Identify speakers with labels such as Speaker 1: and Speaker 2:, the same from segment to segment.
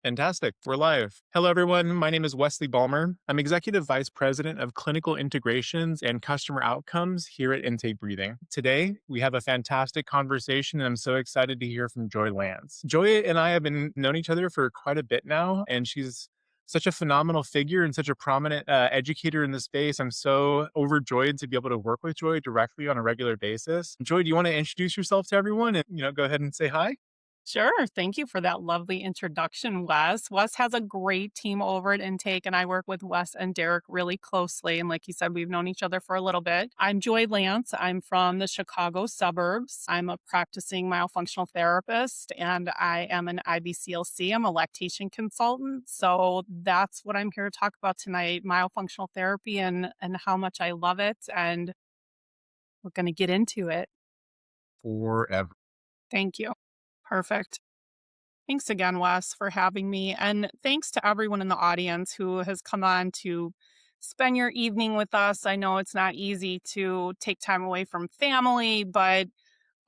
Speaker 1: Fantastic. We're live. Hello, everyone. My name is Wesley Balmer. I'm Executive Vice President of Clinical Integrations and Customer Outcomes here at Intake Breathing. Today, we have a fantastic conversation, and I'm so excited to hear from Joy Lantz. Joy and I have been known each other for quite a bit now, and she's such a phenomenal figure and such a prominent educator in the space. I'm so overjoyed to be able to work with Joy directly on a regular basis. Joy, do you want to introduce yourself to everyone and go ahead and say hi?
Speaker 2: Sure. Thank you for that lovely introduction, Wes. Wes has a great team over at Intake, and I work with Wes and Derek really closely. And like you said, we've known each other for a little bit. I'm Joy Lantz. I'm from the Chicago suburbs. I'm a practicing myofunctional therapist, and I am an IBCLC. I'm a lactation consultant. So that's what I'm here to talk about tonight, myofunctional therapy and how much I love it. And we're going to get into it.
Speaker 1: Forever.
Speaker 2: Thank you. Perfect. Thanks again, Wes, for having me. And thanks to everyone in the audience who has come on to spend your evening with us. I know it's not easy to take time away from family, but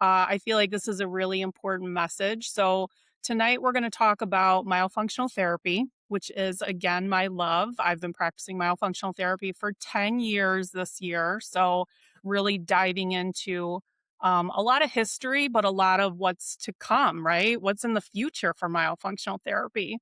Speaker 2: I feel like this is a really important message. So, tonight we're going to talk about myofunctional therapy, which is, again, my love. I've been practicing myofunctional therapy for 10 years this year. So, really diving into a lot of history, but a lot of what's to come, right? What's in the future for myofunctional therapy.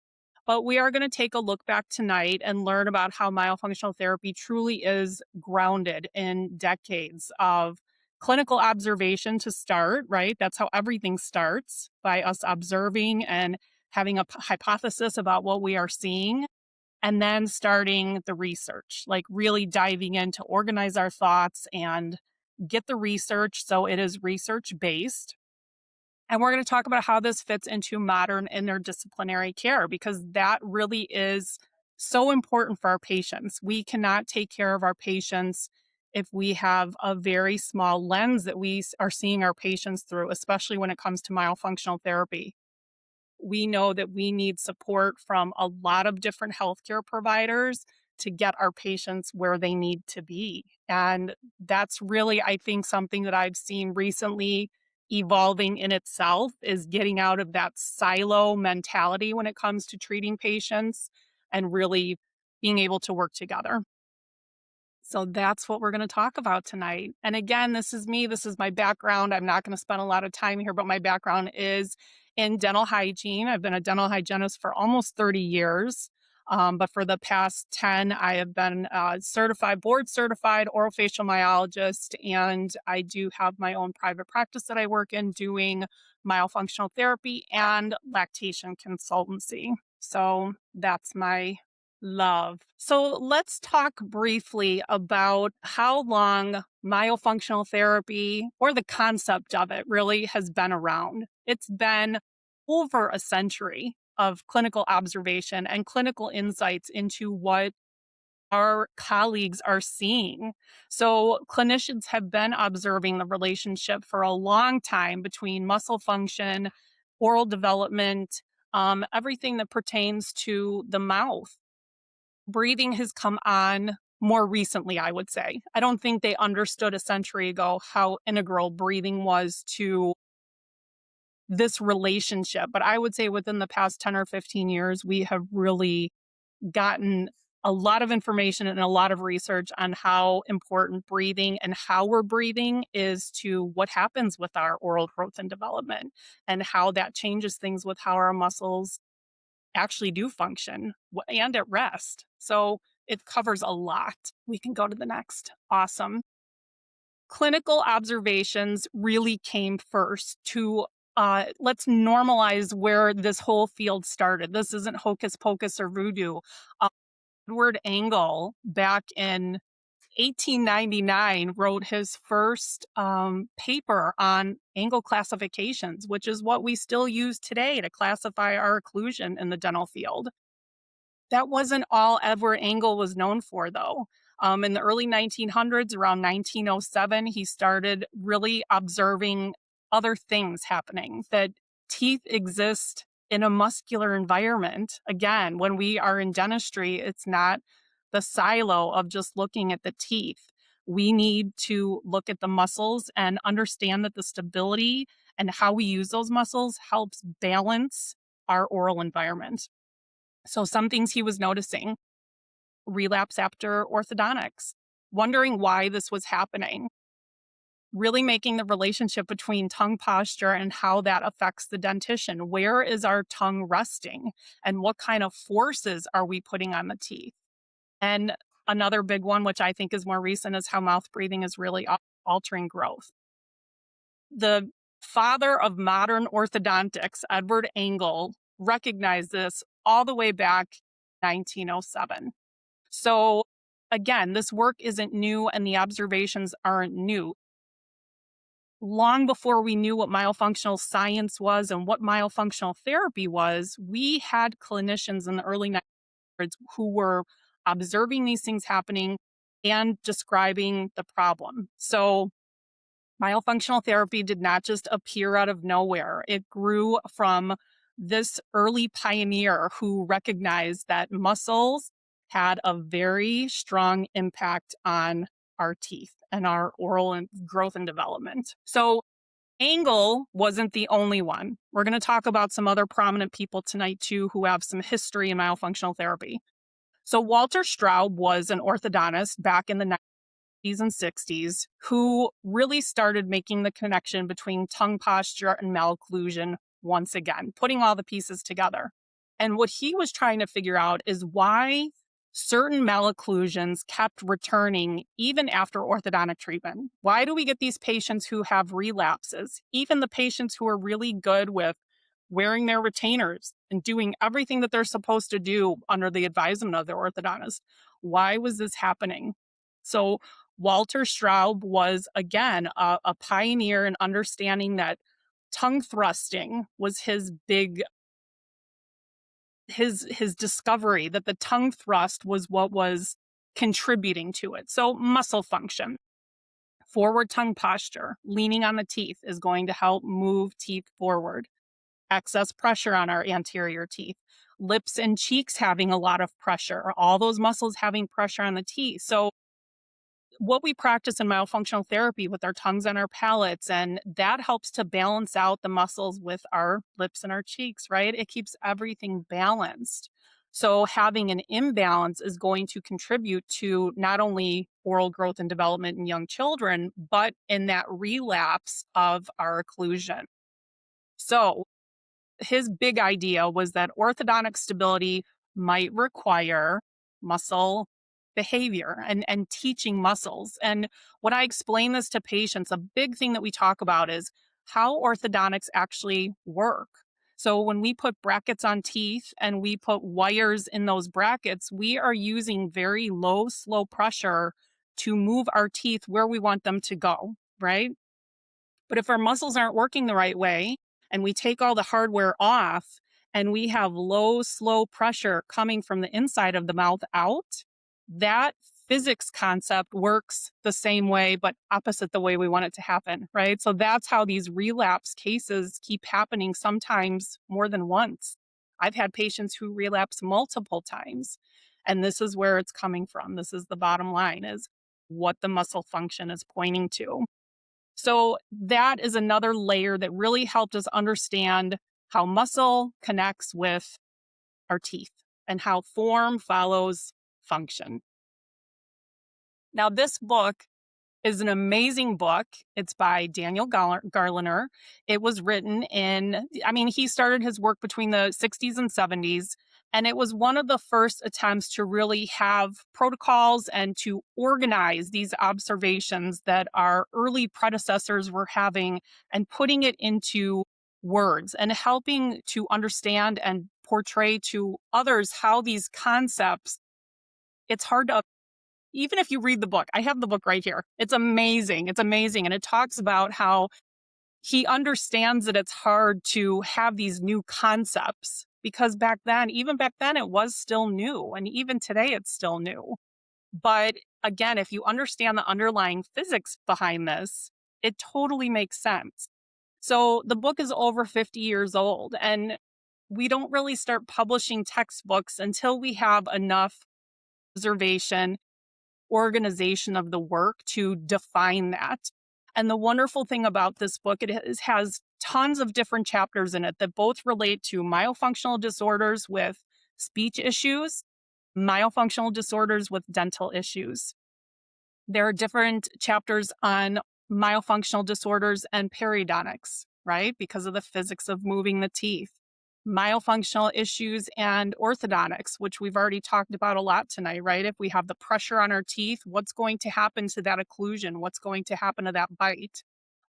Speaker 2: But we are going to take a look back tonight and learn about how myofunctional therapy truly is grounded in decades of clinical observation to start, right? That's how everything starts, by us observing and having a hypothesis about what we are seeing, and then starting the research, like really diving in to organize our thoughts and get the research so it is research based. And we're going to talk about how this fits into modern interdisciplinary care, because that really is so important for our patients. We cannot take care of our patients if we have a very small lens that we are seeing our patients through, especially when it comes to myofunctional therapy. We know that we need support from a lot of different healthcare providers to get our patients where they need to be. And that's really, I think, something that I've seen recently evolving in itself, is getting out of that silo mentality when it comes to treating patients and really being able to work together. So that's what we're going to talk about tonight. And again, this is me. This is my background. I'm not going to spend a lot of time here, but my background is in dental hygiene. I've been a dental hygienist for almost 30 years. But for the past 10, I have been certified, board certified orofacial myologist. And I do have my own private practice that I work in doing myofunctional therapy and lactation consultancy. So that's my love. So let's talk briefly about how long myofunctional therapy, or the concept of it, really has been around. It's been over a century of clinical observation and clinical insights into what our colleagues are seeing. So clinicians have been observing the relationship for a long time between muscle function, oral development, everything that pertains to the mouth. Breathing has come on more recently, I would say. I don't think they understood a century ago how integral breathing was to this relationship. But I would say within the past 10 or 15 years, we have really gotten a lot of information and a lot of research on how important breathing and how we're breathing is to what happens with our oral growth and development, and how that changes things with how our muscles actually do function and at rest. So it covers a lot. We can go to the next. Awesome. Clinical observations really came first to let's normalize where this whole field started. This isn't hocus pocus or voodoo. Edward Engel, back in 1899, wrote his first paper on angle classifications, which is what we still use today to classify our occlusion in the dental field. That wasn't all Edward Engel was known for, though. In the early 1900s, around 1907, he started really observing other things happening, that teeth exist in a muscular environment. Again, when we are in dentistry, it's not the silo of just looking at the teeth. We need to look at the muscles and understand that the stability and how we use those muscles helps balance our oral environment. So, some things he was noticing: relapse after orthodontics, wondering why this was happening, really making the relationship between tongue posture and how that affects the dentition. Where is our tongue resting? And what kind of forces are we putting on the teeth? And another big one, which I think is more recent, is how mouth breathing is really altering growth. The father of modern orthodontics, Edward Engel, recognized this all the way back 1907. So again, this work isn't new and the observations aren't new. Long before we knew what myofunctional science was and what myofunctional therapy was, we had clinicians in the early 1900s who were observing these things happening and describing the problem. So myofunctional therapy did not just appear out of nowhere. It grew from this early pioneer who recognized that muscles had a very strong impact on our teeth and our oral and growth and development. So Engel wasn't the only one. We're going to talk about some other prominent people tonight too who have some history in myofunctional therapy. So Walter Straub was an orthodontist back in the 50s and 60s who really started making the connection between tongue posture and malocclusion once again, putting all the pieces together. And what he was trying to figure out is why certain malocclusions kept returning even after orthodontic treatment. Why do we get these patients who have relapses, even the patients who are really good with wearing their retainers and doing everything that they're supposed to do under the advisement of their orthodontist? Why was this happening? So Walter Straub was, again, a pioneer in understanding that tongue thrusting was his discovery, that the tongue thrust was what was contributing to it. So muscle function, forward tongue posture, leaning on the teeth is going to help move teeth forward. Excess pressure on our anterior teeth, lips and cheeks having a lot of pressure, all those muscles having pressure on the teeth. So what we practice in myofunctional therapy with our tongues and our palates, and that helps to balance out the muscles with our lips and our cheeks, right? It keeps everything balanced. So having an imbalance is going to contribute to not only oral growth and development in young children, but in that relapse of our occlusion. So his big idea was that orthodontic stability might require muscle behavior and teaching muscles. And when I explain this to patients, a big thing that we talk about is how orthodontics actually work. So when we put brackets on teeth and we put wires in those brackets, we are using very low, slow pressure to move our teeth where we want them to go, right? But if our muscles aren't working the right way and we take all the hardware off and we have low, slow pressure coming from the inside of the mouth out, that physics concept works the same way, but opposite the way we want it to happen, right? So that's how these relapse cases keep happening, sometimes more than once. I've had patients who relapse multiple times. And this is where it's coming from. This is the bottom line, is what the muscle function is pointing to. So that is another layer that really helped us understand how muscle connects with our teeth and how form follows function. Now, this book is an amazing book. It's by Daniel Garliner. It was written he started his work between the 60s and 70s, and it was one of the first attempts to really have protocols and to organize these observations that our early predecessors were having and putting it into words and helping to understand and portray to others how these concepts, it's hard to, even if you read the book, I have the book right here. It's amazing. It's amazing. And it talks about how he understands that it's hard to have these new concepts because even back then, it was still new. And even today, it's still new. But again, if you understand the underlying physics behind this, it totally makes sense. So the book is over 50 years old, and we don't really start publishing textbooks until we have enough observation, organization of the work to define that. And the wonderful thing about this book, has tons of different chapters in it that both relate to myofunctional disorders with speech issues, myofunctional disorders with dental issues. There are different chapters on myofunctional disorders and periodontics, right? Because of the physics of moving the teeth. Myofunctional issues and orthodontics, which we've already talked about a lot tonight, right? If we have the pressure on our teeth, what's going to happen to that occlusion? What's going to happen to that bite?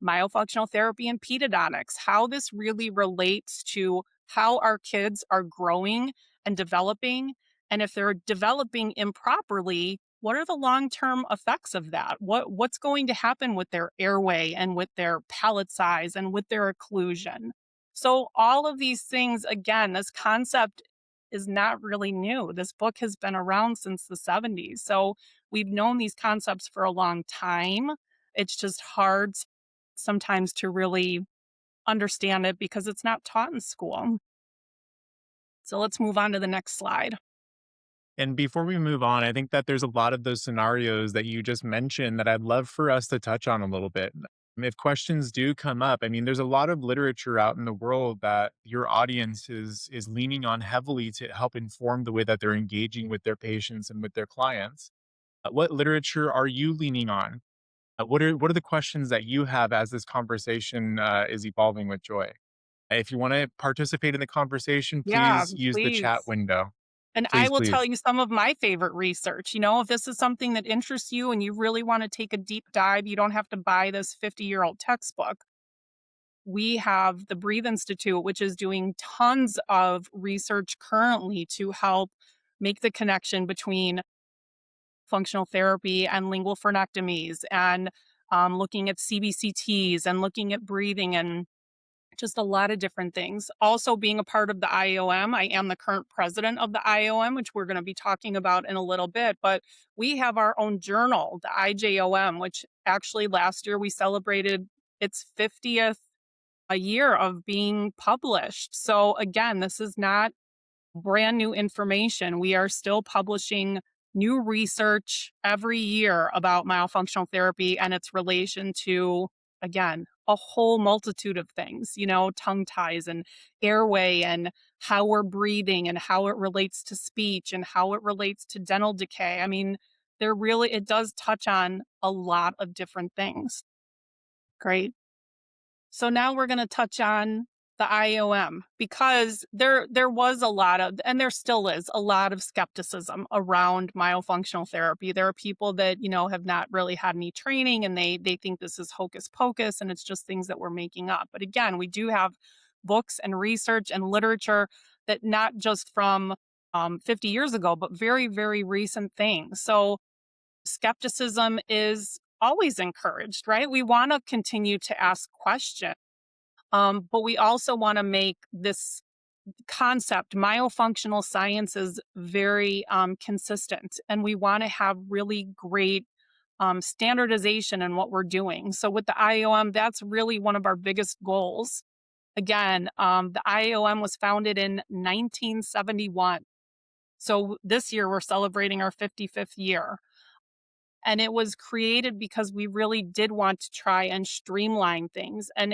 Speaker 2: Myofunctional therapy and pedodontics, how this really relates to how our kids are growing and developing. And if they're developing improperly, what are the long-term effects of that? What's going to happen with their airway and with their palate size and with their occlusion? So all of these things, again, this concept is not really new. This book has been around since the 70s. So we've known these concepts for a long time. It's just hard sometimes to really understand it because it's not taught in school. So let's move on to the next slide.
Speaker 1: And before we move on, I think that there's a lot of those scenarios that you just mentioned that I'd love for us to touch on a little bit. If questions do come up, I mean, there's a lot of literature out in the world that your audience is leaning on heavily to help inform the way that they're engaging with their patients and with their clients. What literature are you leaning on? What are the questions that you have as this conversation is evolving with Joy? If you want to participate in the conversation,
Speaker 2: Yeah,
Speaker 1: please use the chat
Speaker 2: please.
Speaker 1: window.
Speaker 2: And I
Speaker 1: Please,
Speaker 2: will tell
Speaker 1: please.
Speaker 2: you some of my favorite research. If this is something that interests you and you really want to take a deep dive, you don't have to buy this 50-year-old textbook. We have the Breathe Institute, which is doing tons of research currently to help make the connection between functional therapy and lingual frenectomies and looking at CBCTs and looking at breathing and just a lot of different things. Also, being a part of the IOM, I am the current president of the IOM, which we're going to be talking about in a little bit. But we have our own journal, the IJOM, which actually last year we celebrated its 50th a year of being published. So, again, this is not brand new information. We are still publishing new research every year about myofunctional therapy and its relation to, again, a whole multitude of things, tongue ties and airway and how we're breathing and how it relates to speech and how it relates to dental decay. I mean, it does touch on a lot of different things. Great. So now we're going to touch on the IOM because there was a lot of, and there still is a lot of skepticism around myofunctional therapy. There are people that have not really had any training and they think this is hocus pocus and it's just things that we're making up. But again, we do have books and research and literature that not just from 50 years ago, but very very recent things. So skepticism is always encouraged, right? We want to continue to ask questions. But we also want to make this concept, myofunctional sciences, very consistent. And we want to have really great standardization in what we're doing. So with the IOM, that's really one of our biggest goals. Again, the IOM was founded in 1971. So this year we're celebrating our 55th year. And it was created because we really did want to try and streamline things and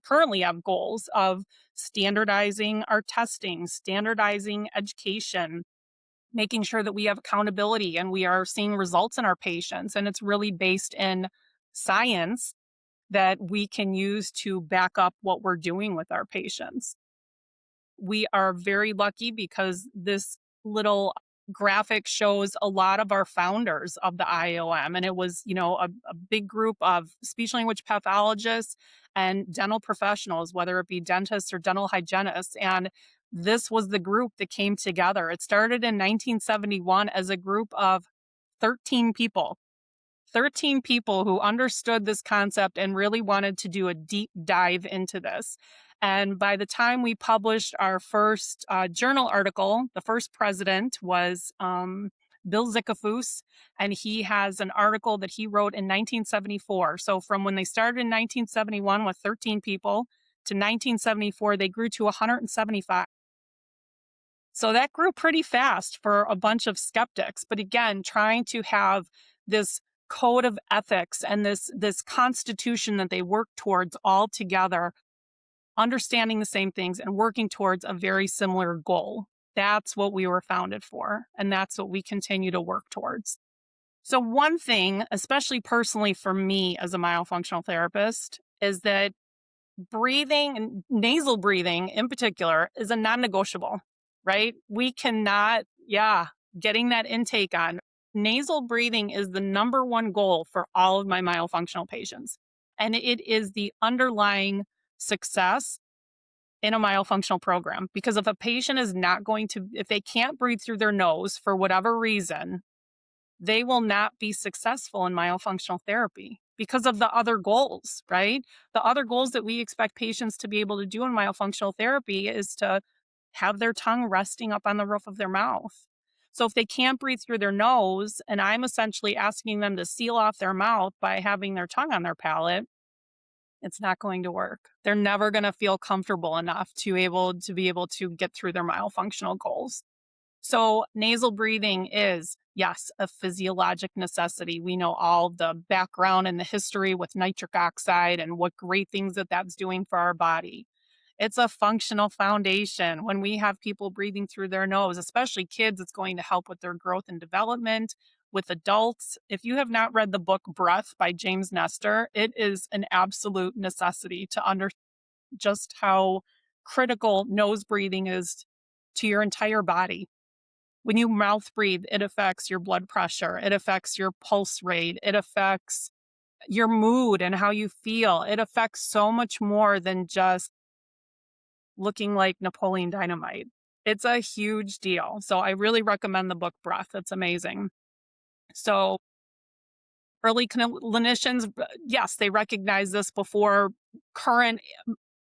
Speaker 2: currently have goals of standardizing our testing, standardizing education, making sure that we have accountability and we are seeing results in our patients. And it's really based in science that we can use to back up what we're doing with our patients. We are very lucky because this little graphic shows a lot of our founders of the IOM. And it was, a big group of speech language pathologists and dental professionals, whether it be dentists or dental hygienists. And this was the group that came together. It started in 1971 as a group of 13 people. 13 people who understood this concept and really wanted to do a deep dive into this. And by the time we published our first journal article, the first president was Bill Zickafoose, and he has an article that he wrote in 1974. So from when they started in 1971 with 13 people to 1974, they grew to 175. So that grew pretty fast for a bunch of skeptics. But again, trying to have this code of ethics and this constitution that they work towards all together, understanding the same things and working towards a very similar goal. That's what we were founded for, and that's what we continue to work towards. So, one thing, especially personally for me as a myofunctional therapist, is that breathing and nasal breathing in particular is a non negotiable, right? We cannot, yeah, getting that intake on. Nasal breathing is the number one goal for all of my myofunctional patients. And it is the underlying success in a myofunctional program because if a patient is not going to, if they can't breathe through their nose for whatever reason, they will not be successful in myofunctional therapy because of the other goals, right? The other goals that we expect patients to be able to do in myofunctional therapy is to have their tongue resting up on the roof of their mouth. So if they can't breathe through their nose, and I'm essentially asking them to seal off their mouth by having their tongue on their palate, it's not going to work. They're never going to feel comfortable enough to be able to get through their myofunctional goals. So, nasal breathing is, yes, a physiologic necessity. We know all the background and the history with nitric oxide and what great things that that's doing for our body. It's a functional foundation. When we have people breathing through their nose, especially kids, it's going to help with their growth and development. With adults, if you have not read the book Breath by James Nestor, it is an absolute necessity to understand just how critical nose breathing is to your entire body. When you mouth breathe, it affects your blood pressure, it affects your pulse rate, it affects your mood and how you feel. It affects so much more than just looking like Napoleon Dynamite. It's a huge deal. So I really recommend the book Breath. It's amazing. So early clinicians, yes, they recognize this before current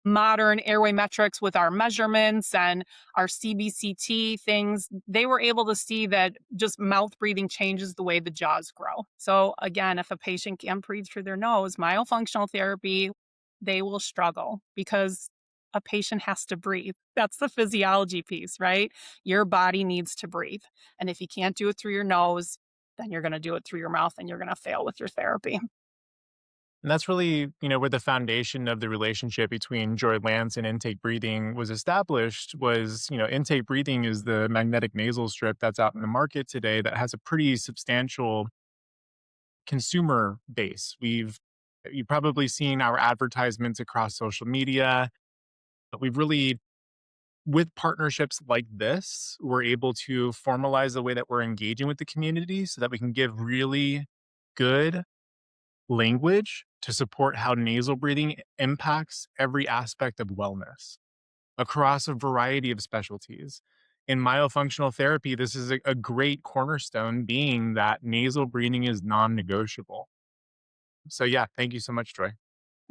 Speaker 2: modern airway metrics with our measurements and our CBCT things, they were able to see that just mouth breathing changes the way the jaws grow. So, again, if a patient can't breathe through their nose, myofunctional therapy, they will struggle because a patient has to breathe. That's the physiology piece, right? Your body needs to breathe. And if you can't do it through your nose, then you're going to do it through your mouth and you're going to fail with your therapy.
Speaker 1: And that's really, where the foundation of the relationship between Joy Lantz and intake breathing was established was, intake breathing is the magnetic nasal strip that's out in the market today that has a pretty substantial consumer base. You've probably seen our advertisements across social media, but we've really with partnerships like this, we're able to formalize the way that we're engaging with the community so that we can give really good language to support how nasal breathing impacts every aspect of wellness across a variety of specialties. In myofunctional therapy, this is a great cornerstone, being that nasal breathing is non negotiable. So, yeah, thank you so much, Troy.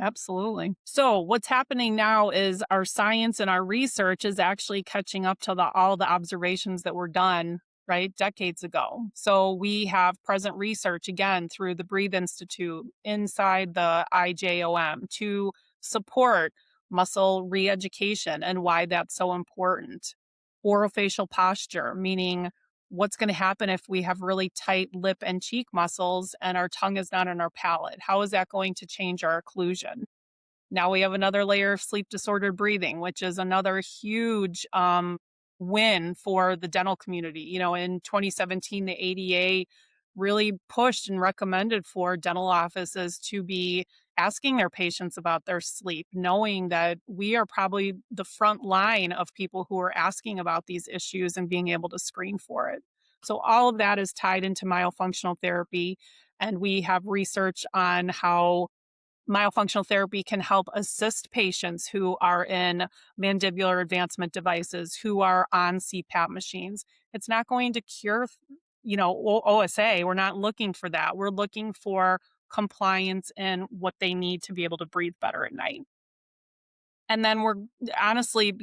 Speaker 2: Absolutely. So, what's happening now is our science and our research is actually catching up to all the observations that were done, right, decades ago. So, we have present research again through the Breathe Institute inside the IJOM to support muscle re education and why that's so important. Orofacial posture, meaning what's going to happen if we have really tight lip and cheek muscles and our tongue is not on our palate? How is that going to change our occlusion? Now we have another layer of sleep disordered breathing, which is another huge win for the dental community. In 2017, the ADA really pushed and recommended for dental offices to be asking their patients about their sleep, knowing that we are probably the front line of people who are asking about these issues and being able to screen for it. So, all of that is tied into myofunctional therapy. And we have research on how myofunctional therapy can help assist patients who are in mandibular advancement devices, who are on CPAP machines. It's not going to cure, OSA. We're not looking for that. We're looking for compliance and what they need to be able to breathe better at night. And then we're honestly,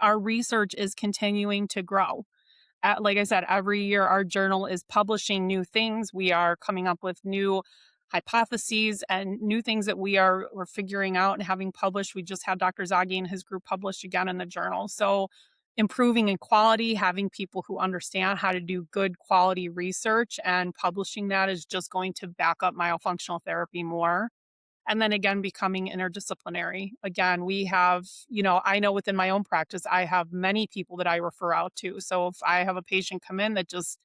Speaker 2: our research is continuing to grow. Like I said, every year our journal is publishing new things. We are coming up with new hypotheses and new things that we're figuring out and having published. We just had Dr. Zaghi and his group published again in the journal. So improving in quality, having people who understand how to do good quality research and publishing that is just going to back up myofunctional therapy more. And then again, becoming interdisciplinary. Again, we have, I know within my own practice, I have many people that I refer out to. So if I have a patient come in that just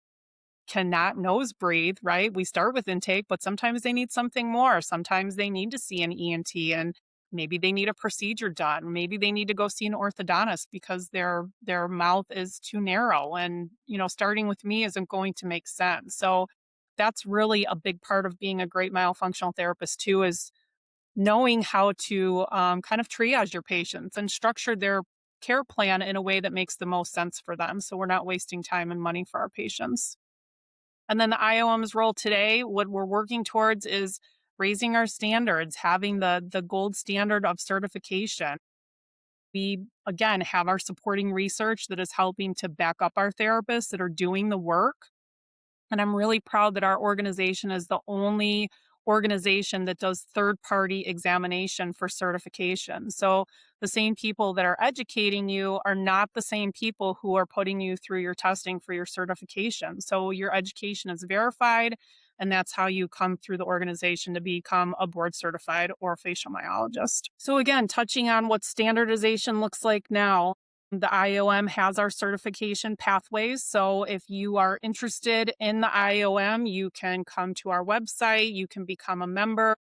Speaker 2: cannot nose breathe, right? We start with intake, but sometimes they need something more. Sometimes they need to see an ENT and maybe they need a procedure done. Maybe they need to go see an orthodontist because their mouth is too narrow and, starting with me isn't going to make sense. So that's really a big part of being a great myofunctional therapist too is knowing how to kind of triage your patients and structure their care plan in a way that makes the most sense for them. So we're not wasting time and money for our patients. And then the IOM's role today, what we're working towards is raising our standards, having the gold standard of certification. We again have our supporting research that is helping to back up our therapists that are doing the work. And I'm really proud that our organization is the only organization that does third party examination for certification. So the same people that are educating you are not the same people who are putting you through your testing for your certification. So your education is verified, and that's how you come through the organization to become a board certified orofacial myologist. So, again, touching on what standardization looks like now, the IOM has our certification pathways. So if you are interested in the IOM, you can come to our website, you can become a member.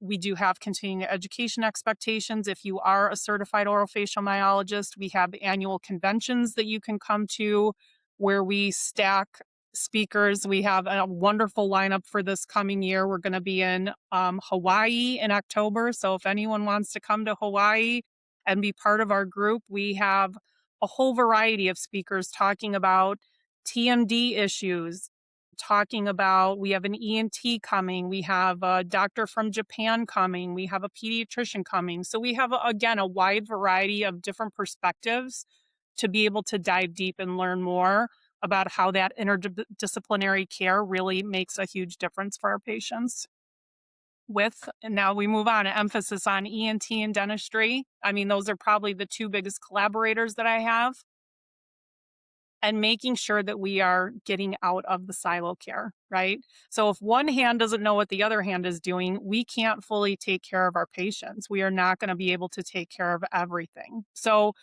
Speaker 2: We do have continuing education expectations. If you are a certified orofacial myologist, we have annual conventions that you can come to where we stack speakers. We have a wonderful lineup for this coming year. We're going to be in Hawaii in October. So if anyone wants to come to Hawaii and be part of our group, we have a whole variety of speakers talking about TMD issues, talking about we have an ENT coming, we have a doctor from Japan coming, we have a pediatrician coming. So we have, again, a wide variety of different perspectives to be able to dive deep and learn more about how that interdisciplinary care really makes a huge difference for our patients. And now we move on, to emphasis on ENT and dentistry. I mean, those are probably the two biggest collaborators that I have, and making sure that we are getting out of the silo care, right? So if one hand doesn't know what the other hand is doing, we can't fully take care of our patients. We are not going to be able to take care of everything. So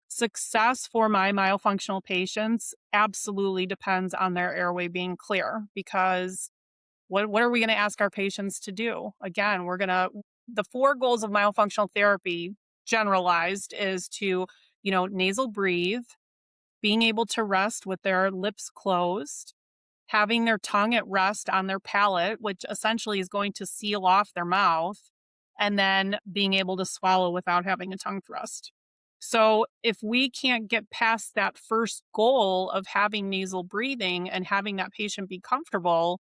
Speaker 2: success for my myofunctional patients absolutely depends on their airway being clear, because what are we going to ask our patients to do? Again, the four goals of myofunctional therapy generalized is to, nasal breathe, being able to rest with their lips closed, having their tongue at rest on their palate, which essentially is going to seal off their mouth, and then being able to swallow without having a tongue thrust. So, if we can't get past that first goal of having nasal breathing and having that patient be comfortable,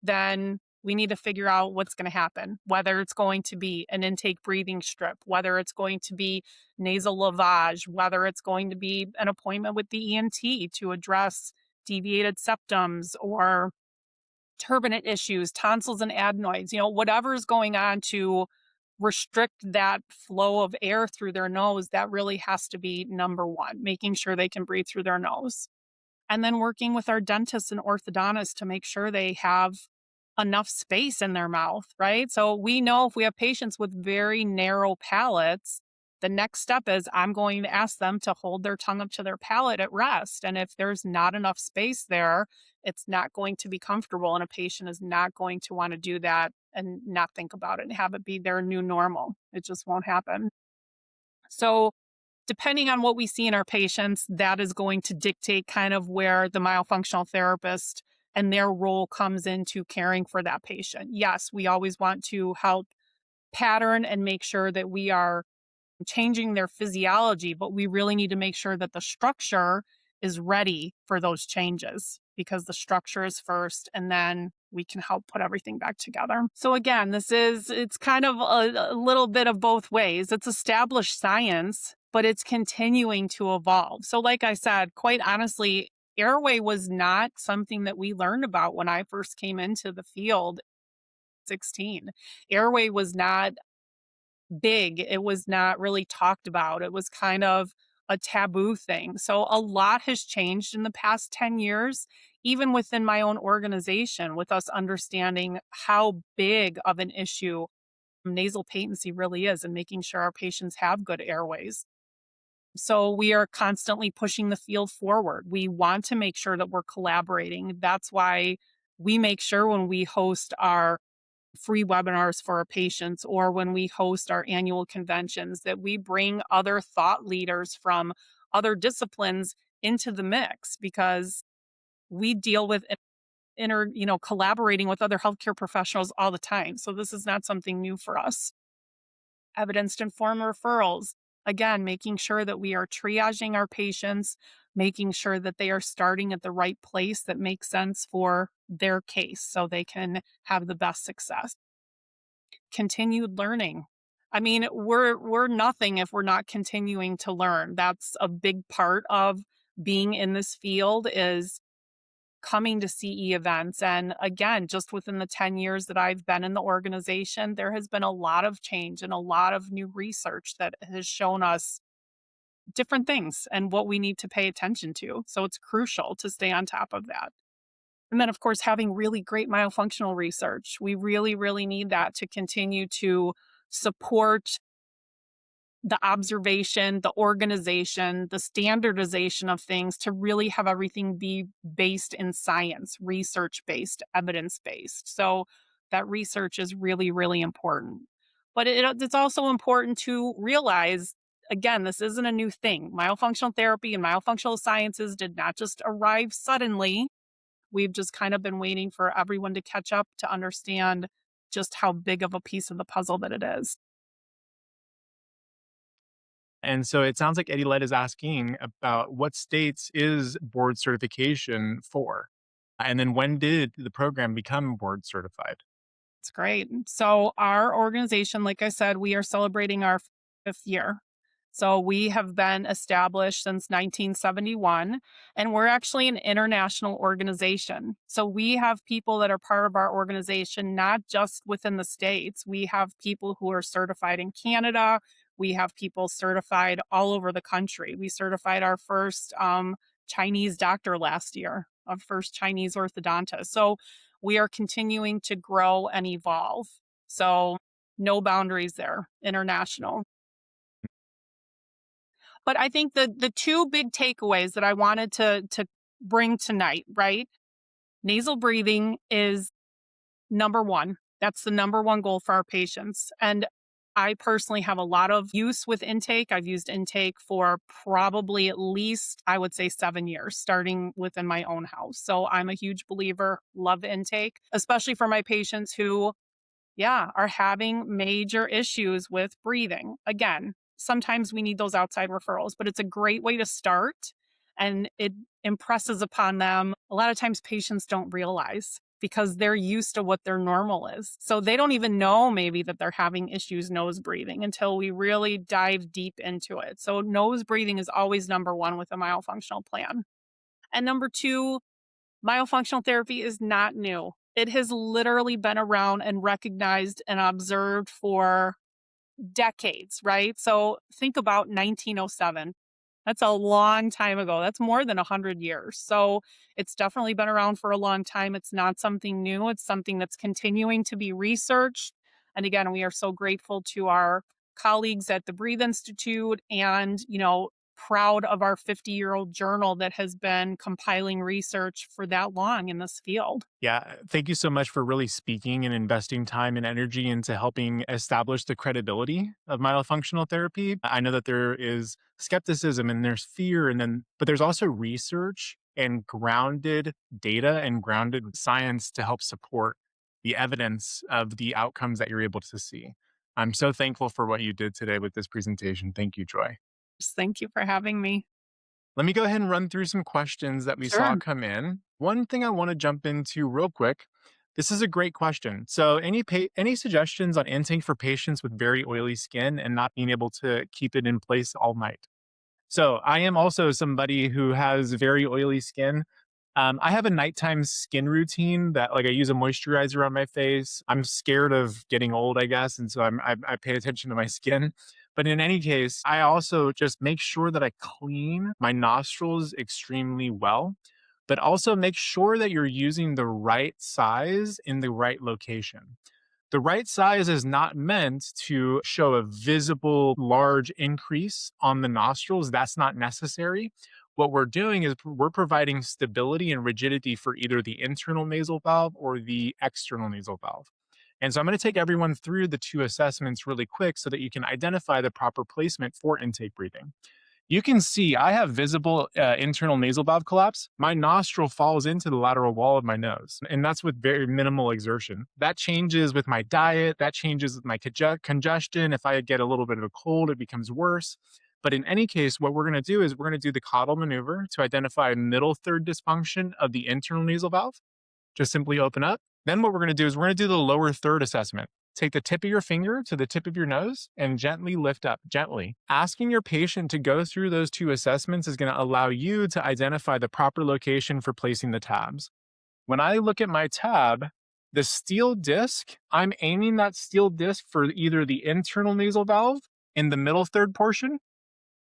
Speaker 2: then we need to figure out what's going to happen, whether it's going to be an intake breathing strip, whether it's going to be nasal lavage, whether it's going to be an appointment with the ENT to address deviated septums or turbinate issues, tonsils and adenoids, whatever is going on to restrict that flow of air through their nose. That really has to be number one, making sure they can breathe through their nose. And then working with our dentists and orthodontists to make sure they have enough space in their mouth, right? So we know if we have patients with very narrow palates, the next step is I'm going to ask them to hold their tongue up to their palate at rest. And if there's not enough space there, it's not going to be comfortable. And a patient is not going to want to do that and not think about it and have it be their new normal. It just won't happen. So depending on what we see in our patients, that is going to dictate kind of where the myofunctional therapist and their role comes into caring for that patient. Yes, we always want to help pattern and make sure that we are changing their physiology, but we really need to make sure that the structure is ready for those changes, because the structure is first and then we can help put everything back together. So again, it's kind of a little bit of both ways. It's established science, but it's continuing to evolve. So like I said, quite honestly, airway was not something that we learned about when I first came into the field at 16. Airway was not big. It was not really talked about. It was kind of a taboo thing. So a lot has changed in the past 10 years, even within my own organization, with us understanding how big of an issue nasal patency really is and making sure our patients have good airways. So we are constantly pushing the field forward. We want to make sure that we're collaborating. That's why we make sure when we host our free webinars for our patients or when we host our annual conventions that we bring other thought leaders from other disciplines into the mix because we deal with collaborating with other healthcare professionals all the time. So this is not something new for us. Evidence informed referrals. Again, making sure that we are triaging our patients, making sure that they are starting at the right place that makes sense for their case so they can have the best success. Continued learning. I mean, we're nothing if we're not continuing to learn. That's a big part of being in this field is coming to CE events. And again, just within the 10 years that I've been in the organization, there has been a lot of change and a lot of new research that has shown us different things and what we need to pay attention to. So it's crucial to stay on top of that. And then, of course, having really great myofunctional research. We really, really need that to continue to support the observation, the organization, the standardization of things to really have everything be based in science, research based, evidence based. So that research is really, really important. But it's also important to realize again, this isn't a new thing. Myofunctional therapy and myofunctional sciences did not just arrive suddenly. We've just kind of been waiting for everyone to catch up to understand just how big of a piece of the puzzle that it is.
Speaker 1: And so it sounds like Eddie Led is asking about what states is board certification for? And then when did the program become board certified?
Speaker 2: It's great. So, our organization, like I said, we are celebrating our fifth year. So, we have been established since 1971, and we're actually an international organization. So, we have people that are part of our organization, not just within the States. We have people who are certified in Canada. We have people certified all over the country. We certified our first Chinese doctor last year, our first Chinese orthodontist. So, we are continuing to grow and evolve. So, no boundaries there, international. But I think the two big takeaways that I wanted to bring tonight, right? Nasal breathing is number 1. That's the number 1 goal for our patients. And I personally have a lot of use with intake. I've used intake for probably at least, I would say, 7 years, starting within my own house. So I'm a huge believer, love intake, especially for my patients who, yeah, are having major issues with breathing. Again, sometimes we need those outside referrals, but it's a great way to start and it impresses upon them. A lot of times patients don't realize because they're used to what their normal is. So they don't even know maybe that they're having issues nose breathing until we really dive deep into it. So nose breathing is always number 1 with a myofunctional plan. And number 2, myofunctional therapy is not new. It has literally been around and recognized and observed for decades, right? So think about 1907. That's a long time ago. That's more than 100 years. So it's definitely been around for a long time. It's not something new. It's something that's continuing to be researched. And again, we are so grateful to our colleagues at the Breathe Institute and, proud of our 50-year-old journal that has been compiling research for that long in this field.
Speaker 1: Yeah, thank you so much for really speaking and investing time and energy into helping establish the credibility of myofunctional therapy. I know that there is skepticism and there's fear, but there's also research and grounded data and grounded science to help support the evidence of the outcomes that you're able to see. I'm so thankful for what you did today with this presentation. Thank you, Joy.
Speaker 2: Thank you for having me.
Speaker 1: Let me go ahead and run through some questions that we saw
Speaker 2: Sure.
Speaker 1: come in. One thing I want to jump into real quick. This is a great question. So, any suggestions on intake for patients with very oily skin and not being able to keep it in place all night? So I am also somebody who has very oily skin. I have a nighttime skin routine that, like, I use a moisturizer on my face. I'm scared of getting old, I guess, and so I pay attention to my skin. But in any case, I also just make sure that I clean my nostrils extremely well, but also make sure that you're using the right size in the right location. The right size is not meant to show a visible large increase on the nostrils. That's not necessary. What we're doing is we're providing stability and rigidity for either the internal nasal valve or the external nasal valve. And so I'm going to take everyone through the two assessments really quick so that you can identify the proper placement for intake breathing. You can see I have visible internal nasal valve collapse. My nostril falls into the lateral wall of my nose, and that's with very minimal exertion. That changes with my diet, that changes with my congestion. If I get a little bit of a cold, it becomes worse. But in any case, what we're going to do is we're going to do the Cottle maneuver to identify middle third dysfunction of the internal nasal valve. Just simply open up. Then what we're going to do is we're going to do the lower third assessment. Take the tip of your finger to the tip of your nose and gently lift up, gently. Asking your patient to go through those two assessments is going to allow you to identify the proper location for placing the tabs. When I look at my tab, the steel disc, I'm aiming that steel disc for either the internal nasal valve in the middle third portion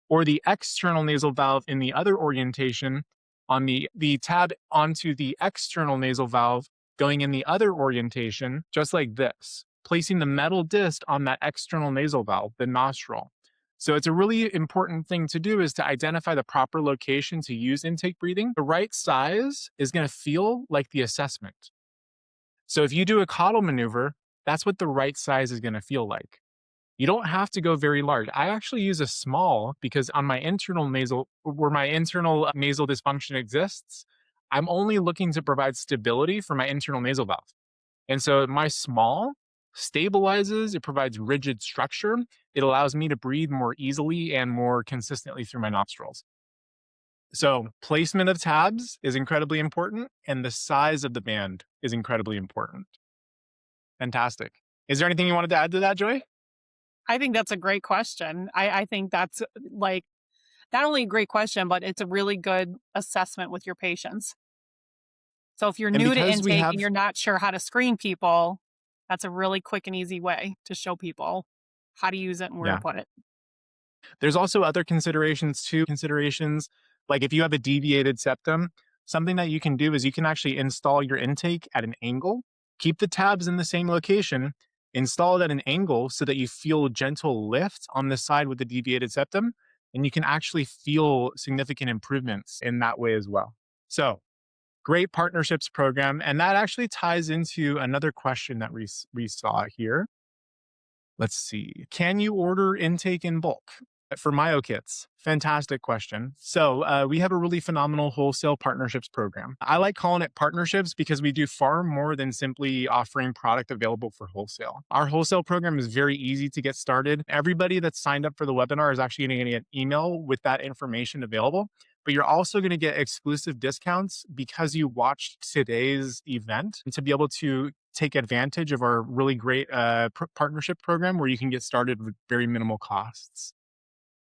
Speaker 1: or the external nasal valve in the other orientation on the tab onto the external nasal valve going in the other orientation, just like this, placing the metal disc on that external nasal valve, the nostril. So it's a really important thing to do is to identify the proper location to use intake breathing. The right size is going to feel like the assessment. So if you do a Cottle maneuver, that's what the right size is going to feel like. You don't have to go very large. I actually use a small because on my internal nasal, where my internal nasal dysfunction exists, I'm only looking to provide stability for my internal nasal valve. And so my small stabilizes, it provides rigid structure. It allows me to breathe more easily and more consistently through my nostrils. So placement of tabs is incredibly important, and the size of the band is incredibly important. Fantastic. Is there anything you wanted to add to that, Joy?
Speaker 2: I think that's a great question. I think that's like not only a great question, but it's a really good assessment with your patients. So if you're
Speaker 1: And
Speaker 2: new to
Speaker 1: because we
Speaker 2: intake and
Speaker 1: have
Speaker 2: you're not sure how to screen people, that's a really quick and easy way to show people how to use it and where to
Speaker 1: Yeah.
Speaker 2: put it.
Speaker 1: There's also other considerations too. Considerations like if you have a deviated septum, something that you can do is you can actually install your intake at an angle, keep the tabs in the same location, install it at an angle so that you feel gentle lift on the side with the deviated septum, and you can actually feel significant improvements in that way as well. So, great partnerships program. And that actually ties into another question that we saw here. Let's see. Can you order intake in bulk for MyoKits? Fantastic question. So we have a really phenomenal wholesale partnerships program. I like calling it partnerships because we do far more than simply offering product available for wholesale. Our wholesale program is very easy to get started. Everybody that's signed up for the webinar is actually going to get an email with that information available. But you're also going to get exclusive discounts because you watched today's event to be able to take advantage of our really great partnership program where you can get started with very minimal costs.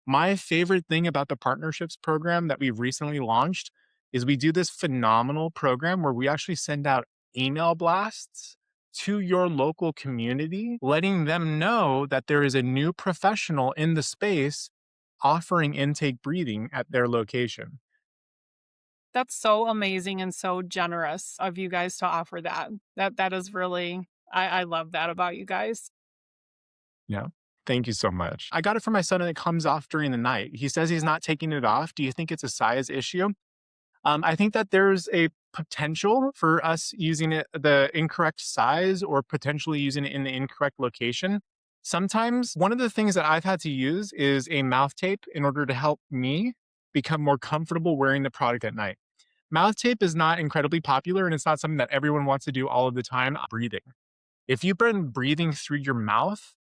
Speaker 1: My favorite thing about the partnerships program that we've recently launched is we do this phenomenal program where we actually send out email blasts to your local community, letting them know that there is a new professional in the space offering intake breathing at their location.
Speaker 2: That's so amazing and so generous of you guys to offer that. That is really I love that about you guys.
Speaker 1: Yeah. Thank you so much. I got it for my son and it comes off during the night. He says he's not taking it off. Do you think it's a size issue? I think that there's a potential for us using it the incorrect size or potentially using it in the incorrect location. Sometimes one of the things that I've had to use is a mouth tape in order to help me become more comfortable wearing the product at night. Mouth tape is not incredibly popular and it's not something that everyone wants to do all of the time. Breathing. If you've been breathing through your mouth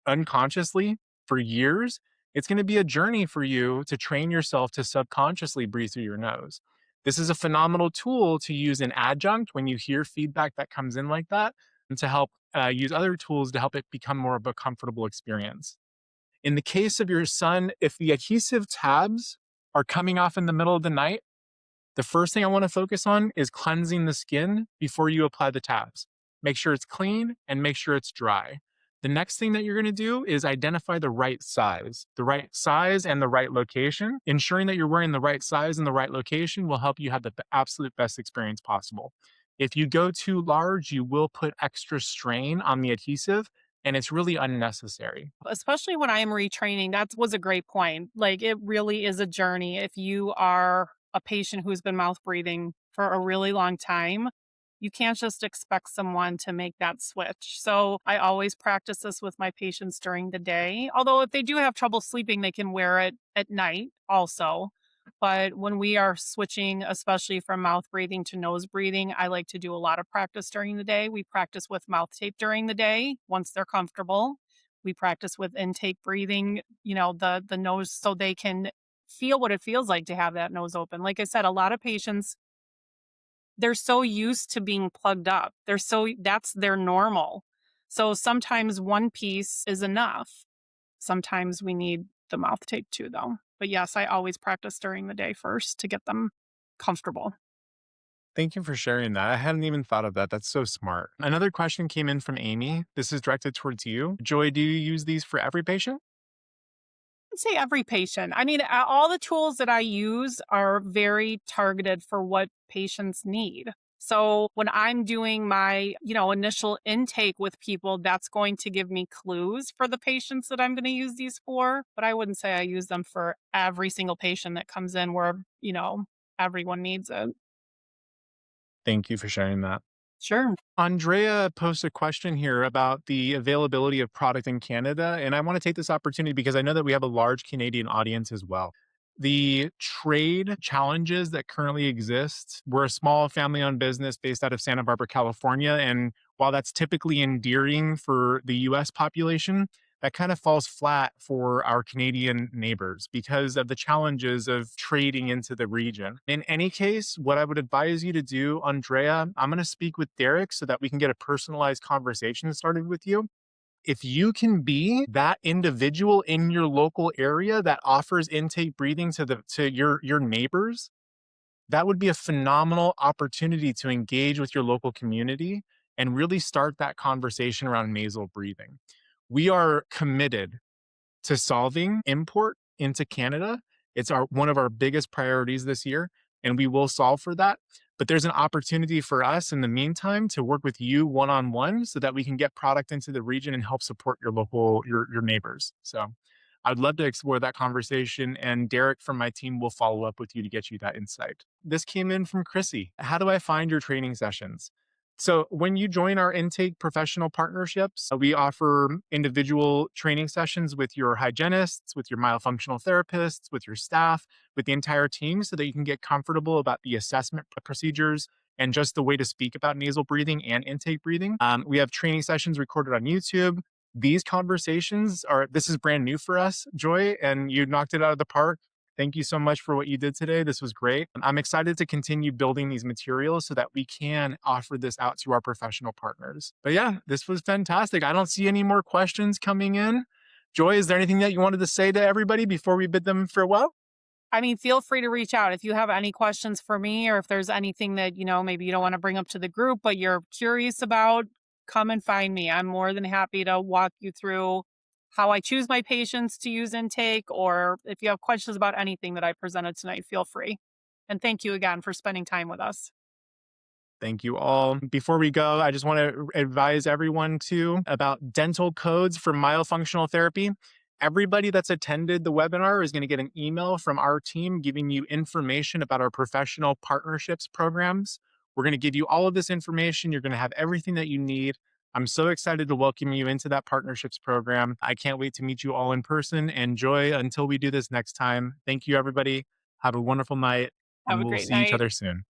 Speaker 1: unconsciously for years, it's going to be a journey for you to train yourself to subconsciously breathe through your nose. This is a phenomenal tool to use in adjunct when you hear feedback that comes in like that, and to help use other tools to help it become more of a comfortable experience. In the case of your son, if the adhesive tabs are coming off in the middle of the night, the first thing I want to focus on is cleansing the skin before you apply the tabs. Make sure it's clean and make sure it's dry. The next thing that you're going to do is identify the right size. The right size and the right location. Ensuring that you're wearing the right size and the right location will help you have the absolute best experience possible. If you go too large, you will put extra strain on the adhesive, and it's really unnecessary.
Speaker 2: Especially when I am retraining, that was a great point. Like, it really is a journey. If you are a patient who's been mouth breathing for a really long time, you can't just expect someone to make that switch. So I always practice this with my patients during the day. Although if they do have trouble sleeping, they can wear it at night also. But when we are switching, especially from mouth breathing to nose breathing, I like to do a lot of practice during the day. We practice with mouth tape during the day once they're comfortable. We practice with intake breathing, the nose so they can feel what it feels like to have that nose open. Like I said, a lot of patients, they're so used to being plugged up. That's their normal. So sometimes one piece is enough. Sometimes we need the mouth tape too, though. But yes, I always practice during the day first to get them comfortable.
Speaker 1: Thank you for sharing that. I hadn't even thought of that. That's so smart. Another question came in from Amy. This is directed towards you. Joy, do you use these for every patient?
Speaker 2: I'd say every patient. I mean, all the tools that I use are very targeted for what patients need. So when I'm doing my, initial intake with people, that's going to give me clues for the patients that I'm going to use these for. But I wouldn't say I use them for every single patient that comes in where, everyone needs it.
Speaker 1: Thank you for sharing that.
Speaker 2: Sure.
Speaker 1: Andrea posed a question here about the availability of product in Canada. And I want to take this opportunity because I know that we have a large Canadian audience as well. The trade challenges that currently exist, we're a small family owned business based out of Santa Barbara, California. And while that's typically endearing for the US population, that kind of falls flat for our Canadian neighbors because of the challenges of trading into the region. In any case, what I would advise you to do, Andrea, I'm going to speak with Derek so that we can get a personalized conversation started with you. If you can be that individual in your local area that offers intake breathing to your neighbors, that would be a phenomenal opportunity to engage with your local community and really start that conversation around nasal breathing. We are committed to solving import into Canada. It's one of our biggest priorities this year, and we will solve for that. But there's an opportunity for us in the meantime to work with you one on one so that we can get product into the region and help support your neighbors. So I'd love to explore that conversation, and Derek from my team will follow up with you to get you that insight. This came in from Chrissy. How do I find your training sessions? So, when you join our intake professional partnerships, we offer individual training sessions with your hygienists, with your myofunctional therapists, with your staff, with the entire team so that you can get comfortable about the assessment procedures and just the way to speak about nasal breathing and intake breathing. We have training sessions recorded on YouTube. These conversations this is brand new for us, Joy, and you knocked it out of the park. Thank you so much for what you did today. This was great. I'm excited to continue building these materials so that we can offer this out to our professional partners. But yeah, this was fantastic. I don't see any more questions coming in. Joy, is there anything that you wanted to say to everybody before we bid them farewell?
Speaker 2: I mean, feel free to reach out if you have any questions for me or if there's anything that, maybe you don't want to bring up to the group, but you're curious about, come and find me. I'm more than happy to walk you through how I choose my patients to use intake, or if you have questions about anything that I presented tonight, feel free. And thank you again for spending time with us.
Speaker 1: Thank you all. Before we go, I just want to advise everyone too about dental codes for myofunctional therapy. Everybody that's attended the webinar is going to get an email from our team giving you information about our professional partnerships programs. We're going to give you all of this information. You're going to have everything that you need. I'm so excited to welcome you into that partnerships program. I can't wait to meet you all in person. And Joy, until we do this next time, thank you, everybody. Have a wonderful night,
Speaker 2: Have
Speaker 1: and
Speaker 2: a
Speaker 1: we'll
Speaker 2: great
Speaker 1: see each
Speaker 2: night.
Speaker 1: other soon.